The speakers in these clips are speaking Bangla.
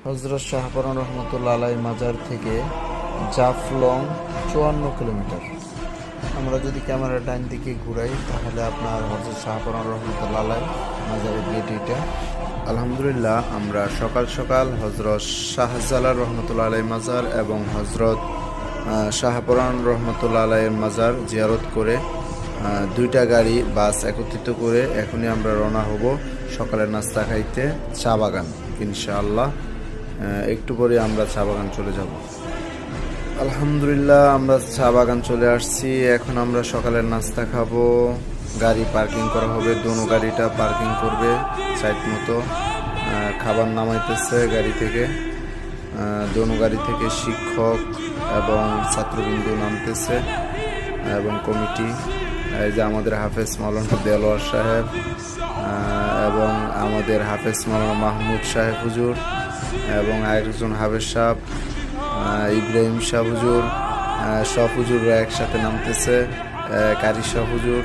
হযরত শাহপরান রহমতুল্লাহ আলাই মাজার থেকে জাফলং 54 কিলোমিটার। আমরা যদি ক্যামেরা ডাইন দিকে ঘুরাই তাহলে আপনার হযরত শাহপরান রহমতুল্লাহ আলাই মাজারের গেট এটা। আলহামদুলিল্লাহ, আমরা সকাল সকাল হযরত শাহজালাল রহমতুল্লাহ আলাই মাজার এবং হযরত শাহপরান রহমতুল্লাহ আলাইয়ের মাজার জিয়ারত করে দুইটা গাড়ি বাস একত্রিত করে এখনই আমরা রওনা হব সকালের নাস্তা খাইতে চা বাগান। ইনশাআল্লাহ একটু পরে আমরা চা বাগান চলে যাব। আলহামদুলিল্লাহ, আমরা চা বাগান চলে আসছি। এখন আমরা সকালের নাস্তা খাবো। গাড়ি পার্কিং করা হবে, দোনো গাড়িটা পার্কিং করবে সাইড মতো। খাবার নামাইতেছে গাড়ি থেকে, দোনো গাড়ি থেকে শিক্ষক এবং ছাত্রবৃন্দ নামতেছে এবং কমিটি। এই যে আমাদের হাফেজ মাওলানা দেলোয়ার সাহেব এবং আমাদের হাফেজ মাওলানা মাহমুদ সাহেব হুজুর এবং আরেকজন হাফেজ সাহেব ইব্রাহিম শাহ হুজুর, সব হুজুররা একসাথে নামতেছে। কারি শাহ হুজুর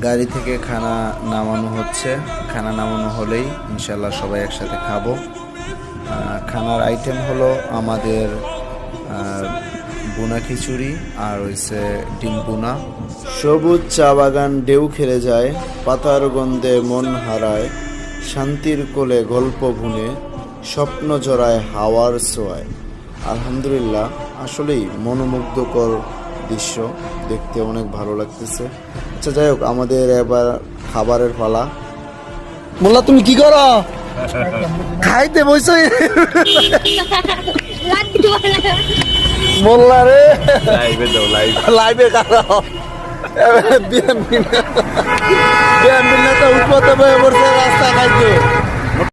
গাড়ি থেকে খানা নামানো হচ্ছে। খানা নামানো হলেই ইনশাল্লাহ সবাই একসাথে খাবো। খানার আইটেম হলো আমাদের বুনা খিচুড়ি আর হইছে ডিম বুনা। সবুজ চা বাগান ঢেউ খেলে যায়, পাতার গন্ধে মন হারায়, শান্তির কোলে গল্প ভুনে, স্বপ্ন জড়ায় হাওয়ার ছোঁয়ায়। আলহামদুলিল্লাহ, আসলেই মনোমুগ্ধকর দৃশ্য, দেখতে অনেক ভালো লাগতেছে। আচ্ছা, যাই হোক, আমাদের এবার খাবারের পালা। মোল্লা, তুমি কি করো? খাইতে বসে মোল্লা রে, লাইভে কাটাও। বিএমপি নেতা উঠতে বসে রাস্তা খাইতে।